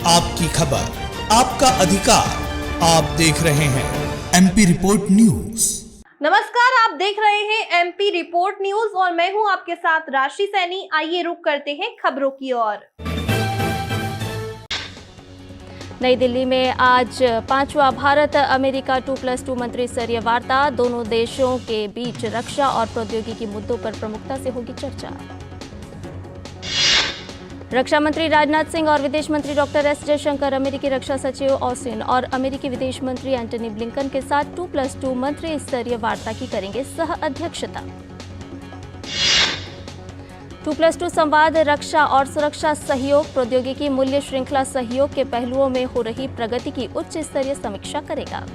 आपकी खबर, आपका अधिकार। आप देख रहे हैं एमपी रिपोर्ट न्यूज। नमस्कार, आप देख रहे हैं एमपी रिपोर्ट न्यूज और मैं हूं आपके साथ राशि सैनी। आइए रुक करते हैं खबरों की ओर। नई दिल्ली में आज 5वां भारत अमेरिका 2+2 मंत्री स्तरीय वार्ता। दोनों देशों के बीच रक्षा और प्रौद्योगिकी मुद्दों पर प्रमुखता से होगी चर्चा। रक्षा मंत्री राजनाथ सिंह और विदेश मंत्री डॉक्टर एस जयशंकर अमेरिकी रक्षा सचिव ऑस्टिन और अमेरिकी विदेश मंत्री एंटनी ब्लिंकन के साथ 2+2 मंत्री स्तरीय वार्ता की करेंगे सह अध्यक्षता। 2+2 संवाद रक्षा और सुरक्षा सहयोग, प्रौद्योगिकी मूल्य श्रृंखला सहयोग के पहलुओं में हो रही प्रगति की उच्च स्तरीय समीक्षा करेगा।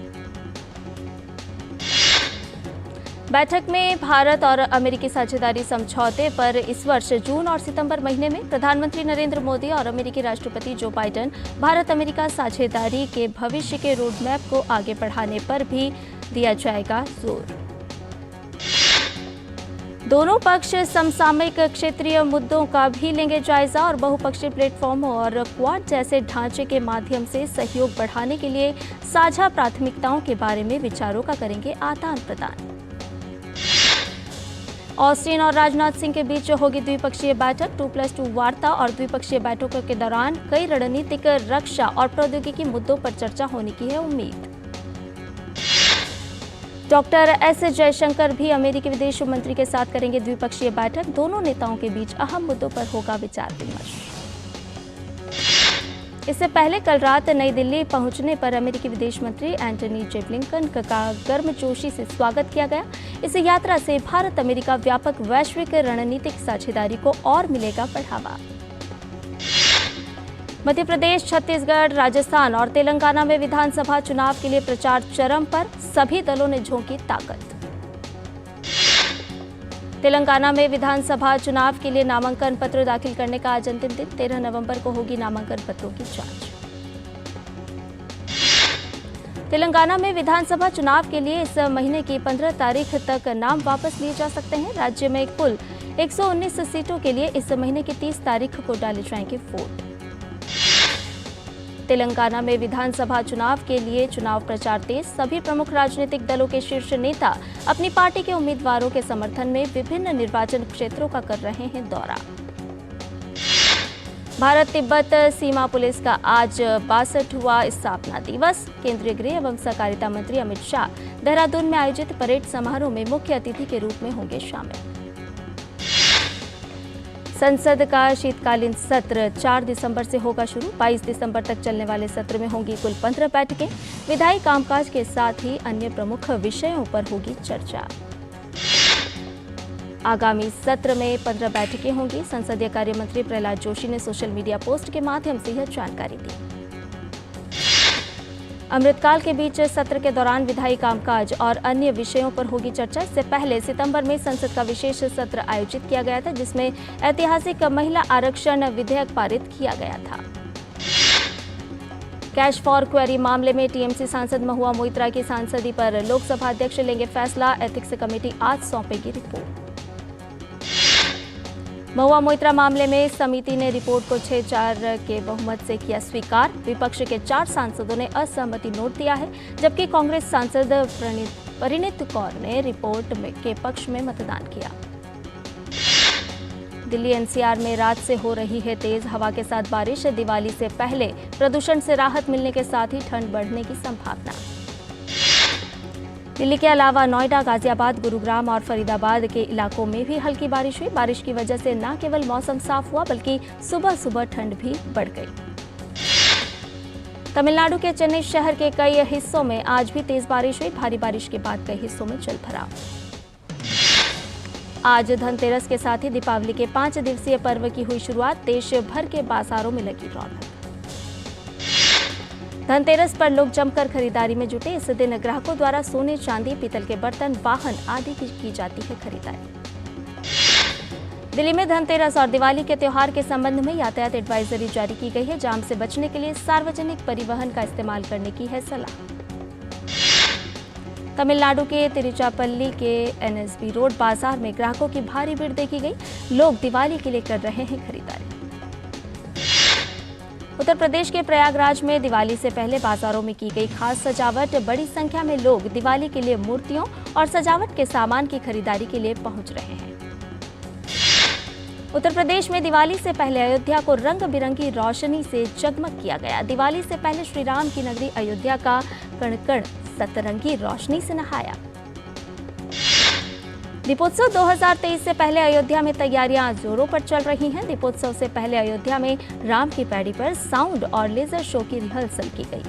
बैठक में भारत और अमेरिकी साझेदारी समझौते पर इस वर्ष जून और सितंबर महीने में प्रधानमंत्री नरेंद्र मोदी और अमेरिकी राष्ट्रपति जो बाइडेन भारत अमेरिका साझेदारी के भविष्य के रोडमैप को आगे बढ़ाने पर भी दिया जाएगा जोर। दोनों पक्ष समसामयिक क्षेत्रीय मुद्दों का भी लेंगे जायजा और बहुपक्षीय प्लेटफॉर्म और क्वाड जैसे ढांचे के माध्यम से सहयोग बढ़ाने के लिए साझा प्राथमिकताओं के बारे में विचारों का करेंगे आदान प्रदान। ऑस्टिन और राजनाथ सिंह के बीच होगी द्विपक्षीय बैठक। 2+2 वार्ता और द्विपक्षीय बैठकों के दौरान कई रणनीतिक, रक्षा और प्रौद्योगिकी मुद्दों पर चर्चा होने की है उम्मीद। डॉक्टर एस जयशंकर भी अमेरिकी विदेश मंत्री के साथ करेंगे द्विपक्षीय बैठक। दोनों नेताओं के बीच अहम मुद्दों पर होगा विचार विमर्श। इससे पहले कल रात नई दिल्ली पहुंचने पर अमेरिकी विदेश मंत्री एंटनी ब्लिंकन का गर्मजोशी से स्वागत किया गया। इस यात्रा से भारत अमेरिका व्यापक वैश्विक रणनीतिक साझेदारी को और मिलेगा बढ़ावा। मध्य प्रदेश, छत्तीसगढ़, राजस्थान और तेलंगाना में विधानसभा चुनाव के लिए प्रचार चरम पर, सभी दलों ने झोंकी ताकत। तेलंगाना में विधानसभा चुनाव के लिए नामांकन पत्र दाखिल करने का आज अंतिम दिन। 13 नवंबर को होगी नामांकन पत्रों की जांच। तेलंगाना में विधानसभा चुनाव के लिए इस महीने की 15 तारीख तक नाम वापस लिए जा सकते हैं। राज्य में कुल 119 सीटों के लिए इस महीने की 30 तारीख को डाले जाएंगे वोट। तेलंगाना में विधानसभा चुनाव के लिए चुनाव प्रचार तेज। सभी प्रमुख राजनीतिक दलों के शीर्ष नेता अपनी पार्टी के उम्मीदवारों के समर्थन में विभिन्न निर्वाचन क्षेत्रों का कर रहे हैं दौरा। भारत तिब्बत सीमा पुलिस का आज 62वां स्थापना दिवस। केंद्रीय गृह एवं सहकारिता मंत्री अमित शाह देहरादून में आयोजित परेड समारोह में मुख्य अतिथि के रूप में होंगे शामिल। संसद का शीतकालीन सत्र 4 दिसंबर से होगा शुरू। 22 दिसंबर तक चलने वाले सत्र में होंगी कुल 15 बैठकें। विधायी कामकाज के साथ ही अन्य प्रमुख विषयों पर होगी चर्चा। आगामी सत्र में 15 बैठकें होंगी। संसदीय कार्य मंत्री प्रहलाद जोशी ने सोशल मीडिया पोस्ट के माध्यम से यह जानकारी दी। अमृतकाल के बीच सत्र के दौरान विधायी कामकाज और अन्य विषयों पर होगी चर्चा। इससे पहले सितंबर में संसद का विशेष सत्र आयोजित किया गया था, जिसमें ऐतिहासिक महिला आरक्षण विधेयक पारित किया गया था। कैश फॉर क्वेरी मामले में टीएमसी सांसद महुआ मोइत्रा की सांसदी पर लोकसभा अध्यक्ष लेंगे फैसला। एथिक्स कमेटी आज सौंपेगी रिपोर्ट। महुआ मोइत्रा मामले में समिति ने रिपोर्ट को 6-4 के बहुमत से किया स्वीकार। विपक्ष के 4 सांसदों ने असहमति नोट दिया है, जबकि कांग्रेस सांसद परिणीत कौर ने रिपोर्ट के पक्ष में मतदान किया। दिल्ली एनसीआर में रात से हो रही है तेज हवा के साथ बारिश। दिवाली से पहले प्रदूषण से राहत मिलने के साथ ही ठंड बढ़ने की संभावना। दिल्ली के अलावा नोएडा, गाजियाबाद, गुरुग्राम और फरीदाबाद के इलाकों में भी हल्की बारिश हुई। बारिश की वजह से न केवल मौसम साफ हुआ, बल्कि सुबह सुबह ठंड भी बढ़ गई। तमिलनाडु के चेन्नई शहर के कई हिस्सों में आज भी तेज बारिश हुई। भारी बारिश के बाद कई हिस्सों में जलभराव। आज धनतेरस के साथ ही दीपावली के 5 दिवसीय पर्व की हुई शुरुआत। देश भर के बाजारों में लगी रौनक। धनतेरस पर लोग जमकर खरीदारी में जुटे। इस दिन ग्राहकों द्वारा सोने, चांदी, पीतल के बर्तन, वाहन आदि की जाती है खरीदारी। दिल्ली में धनतेरस और दिवाली के त्योहार के संबंध में यातायात एडवाइजरी जारी की गई है। जाम से बचने के लिए सार्वजनिक परिवहन का इस्तेमाल करने की है सलाह। तमिलनाडु के तिरुचिरापल्ली के एनएसबी रोड बाजार में ग्राहकों की भारी भीड़ देखी गई। लोग दिवाली के लिए कर रहे हैं खरीदारी। उत्तर प्रदेश के प्रयागराज में दिवाली से पहले बाजारों में की गई खास सजावट। बड़ी संख्या में लोग दिवाली के लिए मूर्तियों और सजावट के सामान की खरीदारी के लिए पहुंच रहे हैं। उत्तर प्रदेश में दिवाली से पहले अयोध्या को रंग बिरंगी रोशनी से जगमग किया गया। दिवाली से पहले श्री राम की नगरी अयोध्या का कण कण सतरंगी रोशनी से नहाया। दीपोत्सव 2023 से पहले अयोध्या में तैयारियां जोरों पर चल रही हैं। दीपोत्सव से पहले अयोध्या में राम की पैड़ी पर साउंड और लेजर शो की रिहर्सल की गई।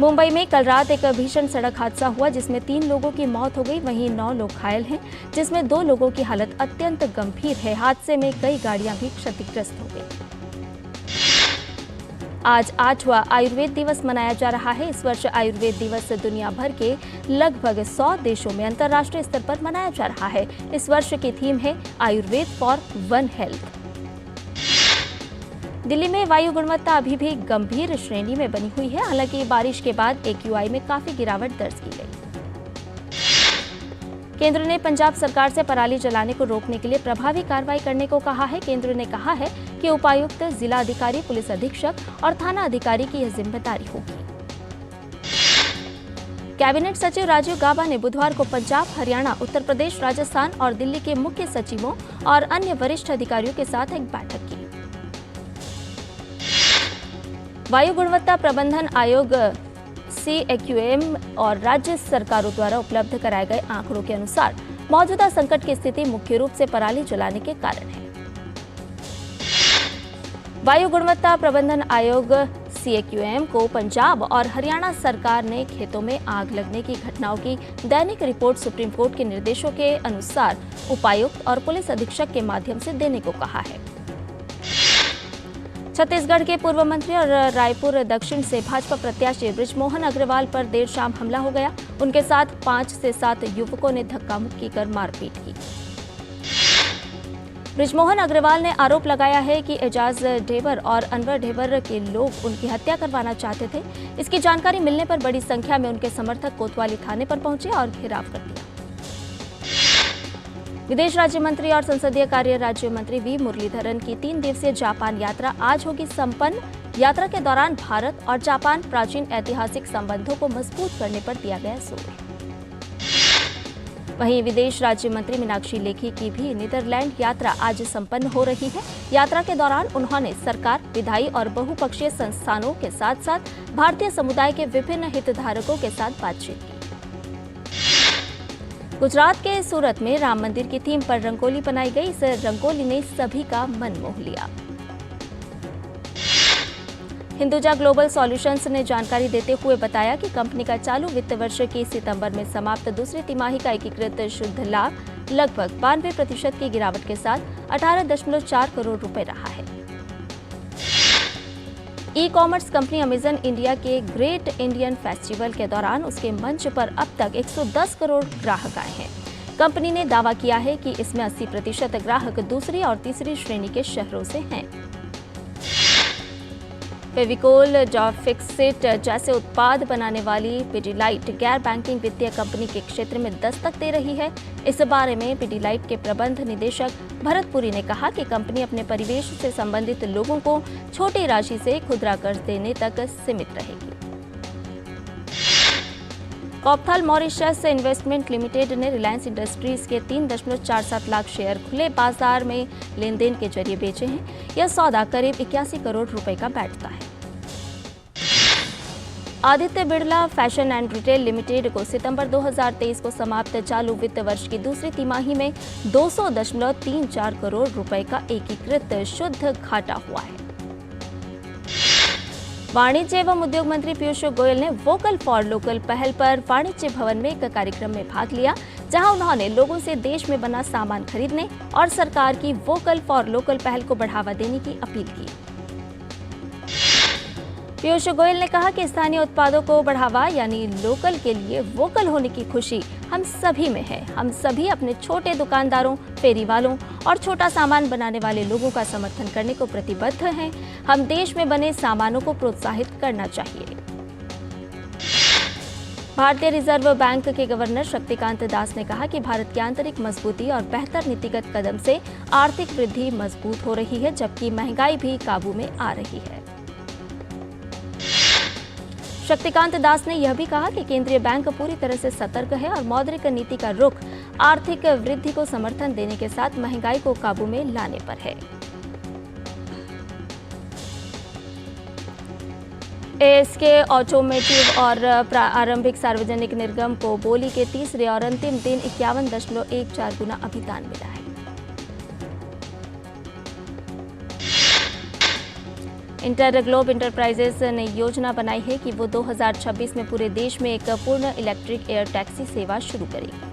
मुंबई में कल रात एक भीषण सड़क हादसा हुआ जिसमें 3 लोगों की मौत हो गई, वहीं 9 लोग घायल हैं, जिसमें 2 लोगों की हालत अत्यंत गंभीर है। हादसे में कई गाड़ियां भी क्षतिग्रस्त हो गई। आज 8वां आयुर्वेद दिवस मनाया जा रहा है। इस वर्ष आयुर्वेद दिवस दुनिया भर के लगभग 100 देशों में अंतर्राष्ट्रीय स्तर पर मनाया जा रहा है। इस वर्ष की थीम है Ayurveda for one health. Delhi में वायु गुणवत्ता अभी भी गंभीर श्रेणी में बनी हुई है। हालांकि बारिश के बाद AQI में काफी गिरावट दर्ज की गई। केंद्र ने पंजाब सरकार से पराली जलाने को रोकने के लिए प्रभावी कार्रवाई करने को कहा है। केंद्र ने कहा है कि उपायुक्त, जिला अधिकारी, पुलिस अधीक्षक और थाना अधिकारी की यह जिम्मेदारी होगी। कैबिनेट सचिव राजीव गाबा ने बुधवार को पंजाब, हरियाणा, उत्तर प्रदेश, राजस्थान और दिल्ली के मुख्य सचिवों और अन्य वरिष्ठ अधिकारियों के साथ एक बैठक की। वायु गुणवत्ता प्रबंधन आयोग CAQM और राज्य सरकारों द्वारा उपलब्ध कराए गए आंकड़ों के अनुसार मौजूदा संकट की स्थिति मुख्य रूप से पराली जलाने के कारण है। वायु गुणवत्ता प्रबंधन आयोग CAQM को पंजाब और हरियाणा सरकार ने खेतों में आग लगने की घटनाओं की दैनिक रिपोर्ट सुप्रीम कोर्ट के निर्देशों के अनुसार उपायुक्त और पुलिस अधीक्षक के माध्यम से देने को कहा है। छत्तीसगढ़ के पूर्व मंत्री और रायपुर दक्षिण से भाजपा प्रत्याशी बृजमोहन अग्रवाल पर देर शाम हमला हो गया। उनके साथ 5 से 7 युवकों ने धक्का मुक्की कर मारपीट की। बृजमोहन अग्रवाल ने आरोप लगाया है कि एजाज ढेबर और अनवर ढेबर के लोग उनकी हत्या करवाना चाहते थे। इसकी जानकारी मिलने पर बड़ी संख्या में उनके समर्थक कोतवाली थाने पर पहुंचे और घेराव कर दिया। विदेश राज्य मंत्री और संसदीय कार्य राज्य मंत्री वी मुरलीधरन की 3 दिवसीय जापान यात्रा आज होगी संपन्न। यात्रा के दौरान भारत और जापान प्राचीन ऐतिहासिक संबंधों को मजबूत करने पर दिया गया जोर। वहीं विदेश राज्य मंत्री मीनाक्षी लेखी की भी नीदरलैंड यात्रा आज संपन्न हो रही है। यात्रा के दौरान उन्होंने सरकार, विधायी और बहुपक्षीय संस्थानों के साथ साथ भारतीय समुदाय के विभिन्न हितधारकों के साथ बातचीत की। गुजरात के सूरत में राम मंदिर की थीम पर रंगोली बनाई गई। इस रंगोली ने सभी का मन मोह लिया। हिंदुजा ग्लोबल सॉल्यूशंस ने जानकारी देते हुए बताया कि कंपनी का चालू वित्त वर्ष की सितंबर में समाप्त दूसरी तिमाही का एकीकृत शुद्ध लाभ लगभग 92% की गिरावट के साथ 18.4 करोड़ रुपए रहा है। ई-कॉमर्स कंपनी अमेजन इंडिया के ग्रेट इंडियन फेस्टिवल के दौरान उसके मंच पर अब तक 110 करोड़ ग्राहक आए हैं। कंपनी ने दावा किया है कि इसमें 80% ग्राहक दूसरी और तीसरी श्रेणी के शहरों से हैं। फेविकोल, फिक्सिट जैसे उत्पाद बनाने वाली पिडिलाइट गैर बैंकिंग वित्तीय कंपनी के क्षेत्र में दस्तक दे रही है। इस बारे में पिडिलाइट के प्रबंध निदेशक भरत पुरी ने कहा कि कंपनी अपने परिवेश से संबंधित लोगों को छोटी राशि से खुदरा कर्ज देने तक सीमित रहेगी। कॉपथाल मॉरिशस इन्वेस्टमेंट लिमिटेड ने रिलायंस इंडस्ट्रीज के 3.47 लाख शेयर खुले बाजार में लेन देन के जरिए बेचे हैं। यह सौदा करीब 81 करोड़ रुपए का बैठता है। Aditya Birla fashion and retail limited को सितंबर 2023 को समाप्त चालू वित्त वर्ष की दूसरी तिमाही में 200.34 करोड़ रुपए का एकीकृत शुद्ध घाटा हुआ है। वाणिज्य एवं उद्योग मंत्री पीयूष गोयल ने वोकल फॉर लोकल पहल पर वाणिज्य भवन में एक कार्यक्रम में भाग लिया, जहां उन्होंने लोगों से देश में बना सामान खरीदने और सरकार की वोकल फॉर लोकल पहल को बढ़ावा देने की अपील की। पीयूष गोयल ने कहा कि स्थानीय उत्पादों को बढ़ावा यानी लोकल के लिए वोकल होने की खुशी हम सभी में है। हम सभी अपने छोटे दुकानदारों, फेरी वालों और छोटा सामान बनाने वाले लोगों का समर्थन करने को प्रतिबद्ध हैं। हम देश में बने सामानों को प्रोत्साहित करना चाहिए। भारतीय रिजर्व बैंक के गवर्नर शक्तिकांत दास ने कहा कि भारत की आंतरिक मजबूती और बेहतर नीतिगत कदम से आर्थिक वृद्धि मजबूत हो रही है, जबकि महंगाई भी काबू में आ रही है। शक्तिकांत दास ने यह भी कहा कि केंद्रीय बैंक पूरी तरह से सतर्क है और मौद्रिक नीति का रुख आर्थिक वृद्धि को समर्थन देने के साथ महंगाई को काबू में लाने पर है। एएसके ऑटोमोटिव और प्रारंभिक सार्वजनिक निर्गम को बोली के तीसरे और अंतिम दिन 51.14 गुना अभिदान मिला है। इंटर ग्लोब इंटरप्राइजेज ने योजना बनाई है कि वो 2026 में पूरे देश में एक पूर्ण इलेक्ट्रिक एयर टैक्सी सेवा शुरू करेगी।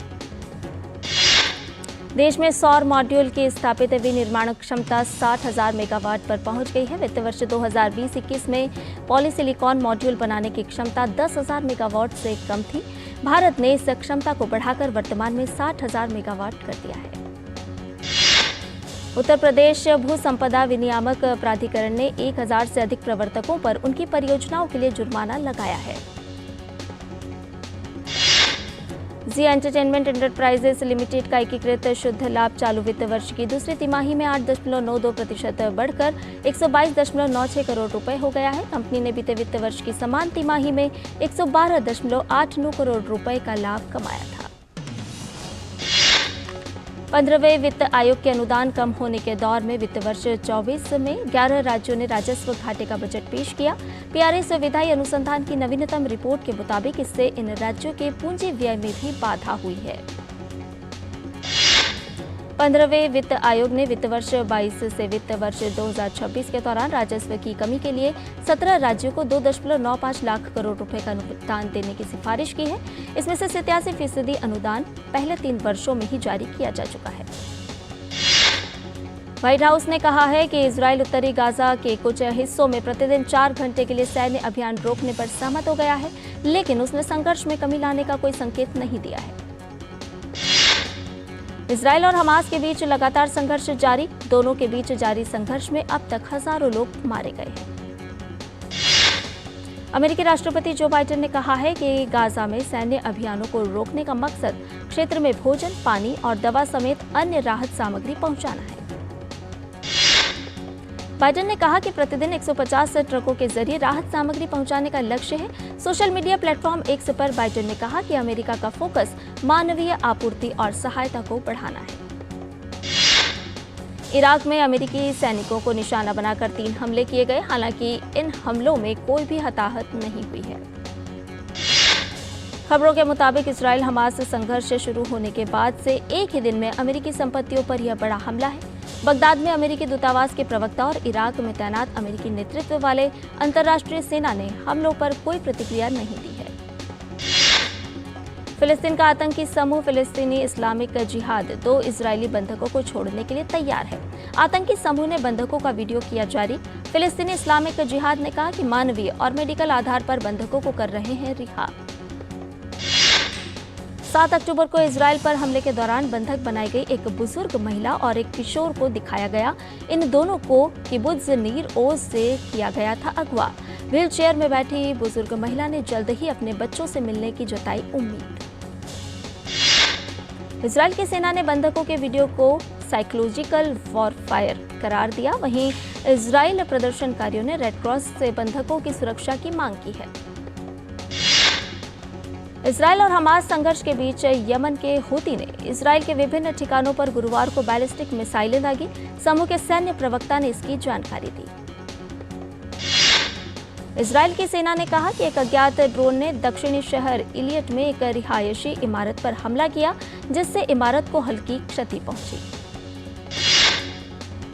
देश में सौर मॉड्यूल की स्थापित विनिर्माण क्षमता 60,000 मेगावाट पर पहुंच गई है। वित्त वर्ष 2020-21 में पॉलीसिलिकॉन मॉड्यूल बनाने की क्षमता 10,000 मेगावाट से कम थी। भारत ने इस क्षमता को बढ़ाकर वर्तमान में 60,000 मेगावाट कर दिया है। उत्तर प्रदेश भू संपदा विनियामक प्राधिकरण ने 1,000 से अधिक प्रवर्तकों पर उनकी परियोजनाओं के लिए जुर्माना लगाया है। जी एंटरटेनमेंट एंटरप्राइजेस लिमिटेड का एकीकृत शुद्ध लाभ चालू वित्त वर्ष की दूसरी तिमाही में 8.92% बढ़कर 122.96 करोड़ रुपए हो गया है। कंपनी ने बीते वित्त वर्ष की समान तिमाही में 112.89 करोड़ रुपए का लाभ कमाया था। 15वें वित्त आयोग के अनुदान कम होने के दौर में वित्त वर्ष 24 में 11 राज्यों ने राजस्व घाटे का बजट पेश किया। पीआरएस विधायी अनुसंधान की नवीनतम रिपोर्ट के मुताबिक इससे इन राज्यों के पूंजी व्यय में भी बाधा हुई है। 15वें वित्त आयोग ने वित्त वर्ष 22 से वित्त वर्ष 2026 के दौरान राजस्व की कमी के लिए 17 राज्यों को 2.95 लाख करोड़ रुपए का अनुदान देने की सिफारिश की है। इसमें से 87% अनुदान पहले 3 वर्षों में ही जारी किया जा चुका है। व्हाइट हाउस ने कहा है कि इजराइल उत्तरी गाजा के कुछ हिस्सों में प्रतिदिन 4 घंटे के लिए सैन्य अभियान रोकने पर सहमत हो गया है, लेकिन उसने संघर्ष में कमी लाने का कोई संकेत नहीं दिया है। इजराइल और हमास के बीच लगातार संघर्ष जारी। दोनों के बीच जारी संघर्ष में अब तक हजारों लोग मारे गए हैं। अमेरिकी राष्ट्रपति जो बाइडेन ने कहा है कि गाजा में सैन्य अभियानों को रोकने का मकसद क्षेत्र में भोजन, पानी और दवा समेत अन्य राहत सामग्री पहुंचाना है। बाइडेन ने कहा कि प्रतिदिन 150 ट्रकों के जरिए राहत सामग्री पहुंचाने का लक्ष्य है। सोशल मीडिया प्लेटफॉर्म एक्स पर बाइडेन ने कहा कि अमेरिका का फोकस मानवीय आपूर्ति और सहायता को बढ़ाना है। इराक में अमेरिकी सैनिकों को निशाना बनाकर 3 हमले किए गए। हालांकि इन हमलों में कोई भी हताहत नहीं हुई है। खबरों के मुताबिक इजराइल हमास संघर्ष शुरू होने के बाद से एक ही दिन में अमेरिकी संपत्तियों पर यह बड़ा हमला है। बगदाद में अमेरिकी दूतावास के प्रवक्ता और इराक में तैनात अमेरिकी नेतृत्व वाले अंतर्राष्ट्रीय सेना ने हमलों पर कोई प्रतिक्रिया नहीं दी है। फिलिस्तीन का आतंकी समूह फिलिस्तीनी इस्लामिक जिहाद 2 इजरायली बंधकों को छोड़ने के लिए तैयार है। आतंकी समूह ने बंधकों का वीडियो किया जारी। फिलिस्तीनी इस्लामिक जिहाद ने कहा कि मानवीय और मेडिकल आधार पर बंधकों को कर रहे हैं रिहा। 7 अक्टूबर को इजराइल पर हमले के दौरान बंधक बनाई गई एक बुजुर्ग महिला और एक किशोर को दिखाया गया। इन दोनों को किबुत्ज नीर ओज से किया गया था अगवा। व्हील चेयर में बैठी बुजुर्ग महिला ने जल्द ही अपने बच्चों से मिलने की जताई उम्मीद। इजराइल की सेना ने बंधकों के वीडियो को साइकोलॉजिकल वॉरफायर करार दिया। वहीं इजराइल प्रदर्शनकारियों ने रेड क्रॉस से बंधकों की सुरक्षा की मांग की है। इजराइल और हमास संघर्ष के बीच यमन के हूती ने इजराइल के विभिन्न ठिकानों पर गुरुवार को बैलिस्टिक मिसाइलें दागी। समूह के सैन्य प्रवक्ता ने इसकी जानकारी दी। इजराइल की सेना ने कहा कि एक अज्ञात ड्रोन ने दक्षिणी शहर इलियट में एक रिहायशी इमारत पर हमला किया, जिससे इमारत को हल्की क्षति पहुंची।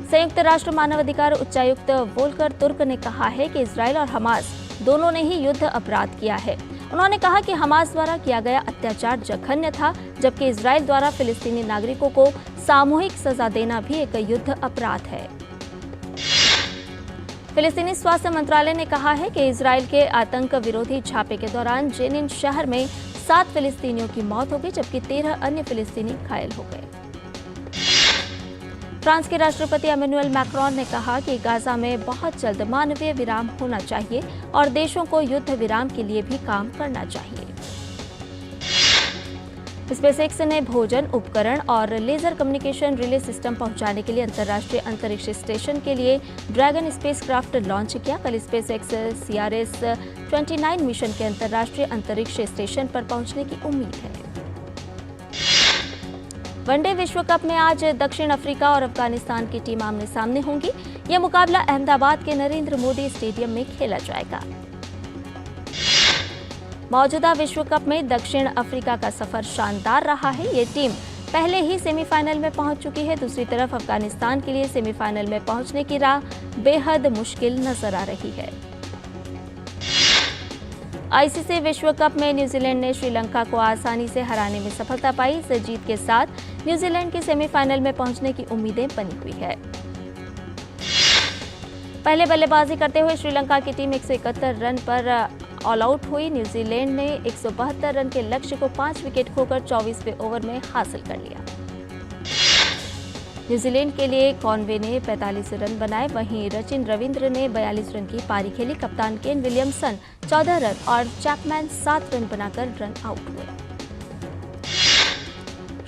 संयुक्त राष्ट्र मानवाधिकार उच्चायुक्त वोल्कर तुर्क ने कहा है कि इजराइल और हमास दोनों ने ही युद्ध अपराध किया है। उन्होंने कहा कि हमास द्वारा किया गया अत्याचार जघन्य था, जबकि इजराइल द्वारा फिलिस्तीनी नागरिकों को सामूहिक सजा देना भी एक युद्ध अपराध है। फिलिस्तीनी स्वास्थ्य मंत्रालय ने कहा है कि इजराइल के आतंक विरोधी छापे के दौरान जेनिन शहर में 7 फिलिस्तीनियों की मौत हो गई, जबकि 13 अन्य फिलिस्तीनी घायल हो गए। फ्रांस के राष्ट्रपति एमेनुएल मैक्रोन ने कहा कि गाजा में बहुत जल्द मानवीय विराम होना चाहिए और देशों को युद्ध विराम के लिए भी काम करना चाहिए। स्पेसएक्स ने भोजन उपकरण और लेजर कम्युनिकेशन रिले सिस्टम पहुंचाने के लिए अंतर्राष्ट्रीय अंतरिक्ष स्टेशन के लिए ड्रैगन स्पेसक्राफ्ट लॉन्च किया। कल स्पेसएक्स CRS-29 मिशन के अंतर्राष्ट्रीय अंतरिक्ष स्टेशन पर पहुंचने की उम्मीद है। वनडे विश्व कप में आज दक्षिण अफ्रीका और अफगानिस्तान की टीम आमने सामने होंगी। यह मुकाबला अहमदाबाद के नरेंद्र मोदी स्टेडियम में खेला जाएगा। मौजूदा विश्व कप में दक्षिण अफ्रीका का सफर शानदार रहा है। ये टीम पहले ही सेमीफाइनल में पहुंच चुकी है। दूसरी तरफ अफगानिस्तान के लिए सेमीफाइनल में पहुंचने की राह बेहद मुश्किल नजर आ रही है। ICC विश्व कप में न्यूजीलैंड ने श्रीलंका को आसानी से हराने में सफलता पाई। इस जीत के साथ न्यूजीलैंड की सेमीफाइनल में पहुंचने की उम्मीदें बनी हुई है। पहले बल्लेबाजी करते हुए श्रीलंका की टीम 171 रन पर ऑल आउट हुई। न्यूजीलैंड ने 172 रन के लक्ष्य को 5 विकेट खोकर 24वें ओवर में हासिल कर लिया। न्यूजीलैंड के लिए कॉनवे ने 45 रन बनाए, वहीं रचिन रविंद्र ने 42 रन की पारी खेली। कप्तान केन विलियमसन 14 रन और चैपमैन 7 रन बनाकर रन आउट हुए।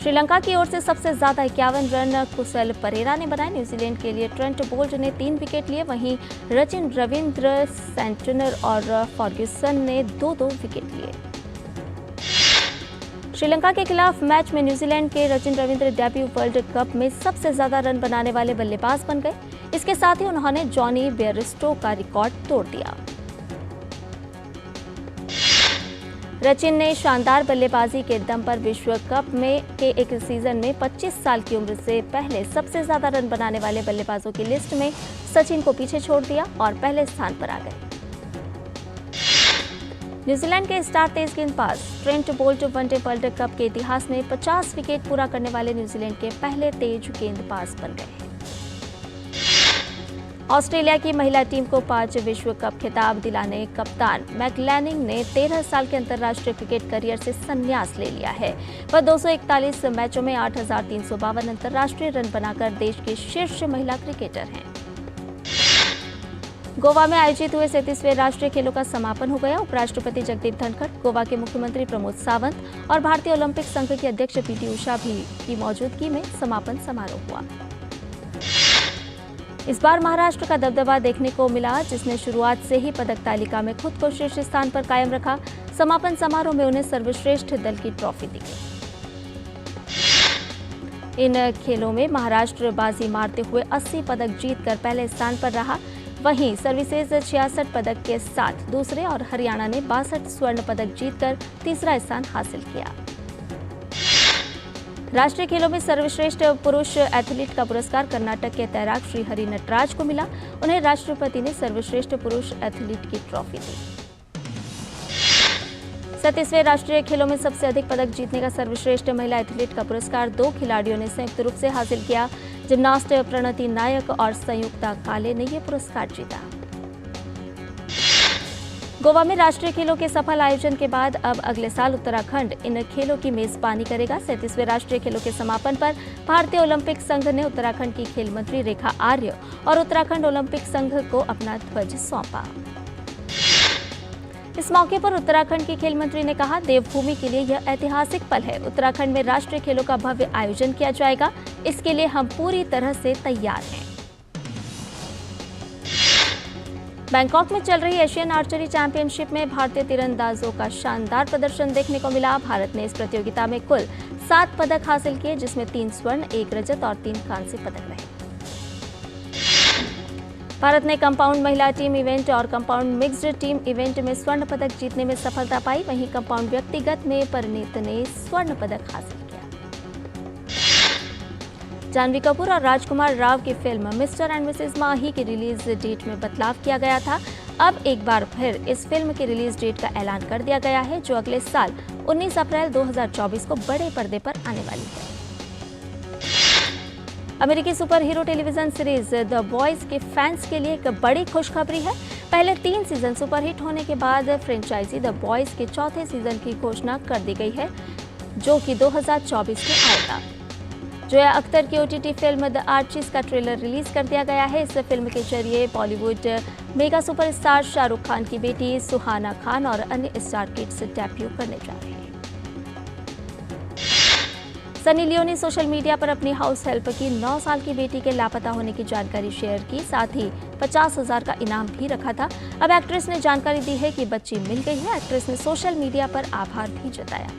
श्रीलंका की ओर से सबसे ज्यादा 51 रन कुशल परेरा ने बनाए। न्यूजीलैंड के लिए ट्रेंट बोल्ट ने 3 विकेट लिए, वहीं रचिन रविंद्र, सेंटनर और फर्ग्यूसन ने 2-2 विकेट लिए। श्रीलंका के खिलाफ मैच में न्यूजीलैंड के Rachin Ravindra debut world cup में सबसे ज्यादा रन बनाने वाले बल्लेबाज बन गए। इसके साथ ही उन्होंने जॉनी बेयरस्टो का रिकॉर्ड तोड़ दिया। रचिन ने शानदार बल्लेबाजी के दम पर विश्व कप में के एक सीजन में 25 साल की उम्र से पहले सबसे ज्यादा रन बनाने वाले बल्लेबाजों की लिस्ट में सचिन को पीछे छोड़ दिया और पहले स्थान पर आ गए। न्यूजीलैंड के स्टार तेज गेंदबाज Trent Boult one day world cup के इतिहास में 50 विकेट पूरा करने वाले न्यूजीलैंड के पहले तेज गेंदबाज बन गए हैं। ऑस्ट्रेलिया की महिला टीम को 5 विश्व कप खिताब दिलाने कप्तान मैकलैनिंग ने 13 साल के अंतर्राष्ट्रीय क्रिकेट करियर से संन्यास ले लिया है। वह 241 मैचों में 8,352 अंतर्राष्ट्रीय रन बनाकर देश की शीर्ष महिला क्रिकेटर हैं। गोवा में आयोजित हुए 37वें राष्ट्रीय खेलों का समापन हो गया। उपराष्ट्रपति जगदीप धनखड़, गोवा के मुख्यमंत्री प्रमोद सावंत और भारतीय ओलंपिक संघ के अध्यक्ष PT उषा भी की मौजूदगी में समापन समारोह हुआ। इस बार महाराष्ट्र का दबदबा देखने को मिला, जिसने शुरुआत से ही पदक तालिका में खुद को शीर्ष स्थान पर कायम रखा। समापन समारोह में उन्हें सर्वश्रेष्ठ दल की ट्रॉफी दी गई। इन खेलों में महाराष्ट्र बाजी मारते हुए 80 पदक जीतकर पहले स्थान पर रहा। वहीं सर्विसेज 66 पदक के साथ दूसरे और हरियाणा ने 62 स्वर्ण पदक जीतकर तीसरा स्थान हासिल किया। राष्ट्रीय खेलों में सर्वश्रेष्ठ पुरुष एथलीट का पुरस्कार कर्नाटक के तैराक श्री हरि नटराज को मिला। उन्हें राष्ट्रपति ने सर्वश्रेष्ठ पुरुष एथलीट की ट्रॉफी दी। 37वें राष्ट्रीय खेलों में सबसे अधिक पदक जीतने का सर्वश्रेष्ठ महिला एथलीट का पुरस्कार 2 खिलाड़ियों ने संयुक्त रूप से हासिल किया। जिम्नास्ट प्रणति नायक और संयुक्ता काले ने यह पुरस्कार जीता। गोवा में राष्ट्रीय खेलों के सफल आयोजन के बाद अब अगले साल उत्तराखंड इन खेलों की मेजबानी करेगा। 37वें राष्ट्रीय खेलों के समापन पर भारतीय ओलंपिक संघ ने उत्तराखंड की खेल मंत्री रेखा आर्य और उत्तराखंड ओलंपिक संघ को अपना ध्वज सौंपा। इस मौके पर उत्तराखंड की खेल मंत्री ने कहा, देवभूमि के लिए यह ऐतिहासिक पल है। उत्तराखंड में राष्ट्रीय खेलों का भव्य आयोजन किया जाएगा। इसके लिए हम पूरी तरह से तैयार हैं। बैंकॉक में चल रही एशियन आर्चरी चैंपियनशिप में भारतीय तीरंदाजों का शानदार प्रदर्शन देखने को मिला। भारत ने इस प्रतियोगिता में कुल 7 पदक हासिल किए, जिसमें 3 स्वर्ण, 1 रजत और 3 कांस्य पदक रहे। भारत ने कंपाउंड महिला टीम इवेंट और कंपाउंड मिक्स्ड टीम इवेंट में स्वर्ण पदक जीतने में सफलता पाई। वहीं कंपाउंड व्यक्तिगत में परिणीत ने स्वर्ण पदक हासिल किया। जानवी कपूर और राजकुमार राव की फिल्म मिस्टर एंड मिसेस माही की रिलीज डेट में बदलाव किया गया था। अब एक बार फिर इस फिल्म की रिलीज डेट का ऐलान कर दिया गया है, जो अगले साल 19 अप्रैल 2024 को बड़े पर्दे पर आने वाली है। अमेरिकी super hero television series the boys के फैंस के लिए एक बड़ी खुशखबरी है। पहले 3 सीजन सुपरहिट होने के बाद फ्रेंचाइजी द बॉयज के 4थे सीजन की घोषणा कर दी गई है, जो कि 2024 में आएगा। जोया अख्तर की OTT फिल्म द आर्चीज का ट्रेलर रिलीज कर दिया गया है। इस फिल्म के जरिए बॉलीवुड मेगा सुपरस्टार शाहरुख खान की बेटी सुहाना खान और अन्य स्टार किड्स डेब्यू करने जा रहे हैं। सनी लियोनी सोशल मीडिया पर अपनी हाउस हेल्प की 9 साल की बेटी के लापता होने की जानकारी शेयर की, साथ ही 50,000 का इनाम भी रखा था। अब एक्ट्रेस ने जानकारी दी है कि बच्ची मिल गई है। एक्ट्रेस ने सोशल मीडिया पर आभार भी जताया।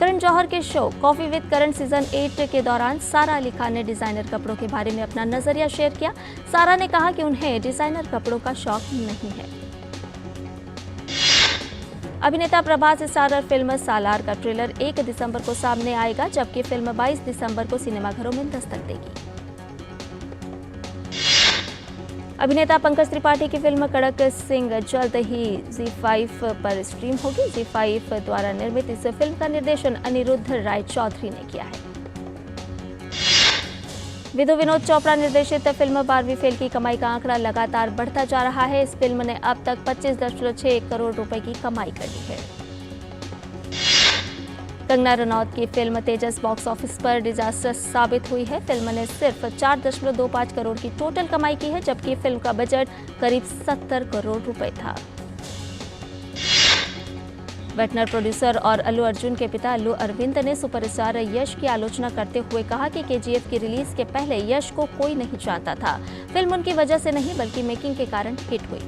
करण जौहर के show coffee with Karan season 8 के दौरान सारा अली खान ने डिजाइनर कपड़ों के बारे में अपना नजरिया शेयर किया। सारा ने कहा कि उन्हें डिजाइनर कपड़ों का शौक नहीं है। अभिनेता प्रभास स्टारर फिल्म सालार का ट्रेलर 1 दिसंबर को सामने आएगा, जबकि फिल्म 22 दिसंबर को सिनेमाघरों में दस्तक देगी। अभिनेता पंकज त्रिपाठी की फिल्म कड़क सिंह जल्द ही ZEE5 पर स्ट्रीम होगी। ZEE5 द्वारा निर्मित इस फिल्म का निर्देशन अनिरुद्ध राय चौधरी ने किया है। विधु विनोद चोपड़ा निर्देशित फिल्म 12वीं फेल की कमाई का आंकड़ा लगातार बढ़ता जा रहा है। इस फिल्म ने अब तक 25.6 करोड़ रुपए की कमाई कर ली है। कंगना रनौत की फिल्म तेजस बॉक्स ऑफिस पर डिजास्टर साबित हुई है। फिल्म ने सिर्फ 4.25 करोड़ की टोटल कमाई की है, जबकि फिल्म का बजट करीब 70 करोड़ रुपए था। वेटनर प्रोड्यूसर और अल्लू अर्जुन के पिता अल्लू अरविंद ने सुपरस्टार यश की आलोचना करते हुए कहा कि KGF की रिलीज के पहले यश को कोई नहीं जानता था। फिल्म उनकी वजह से नहीं बल्कि मेकिंग के कारण हिट हुई।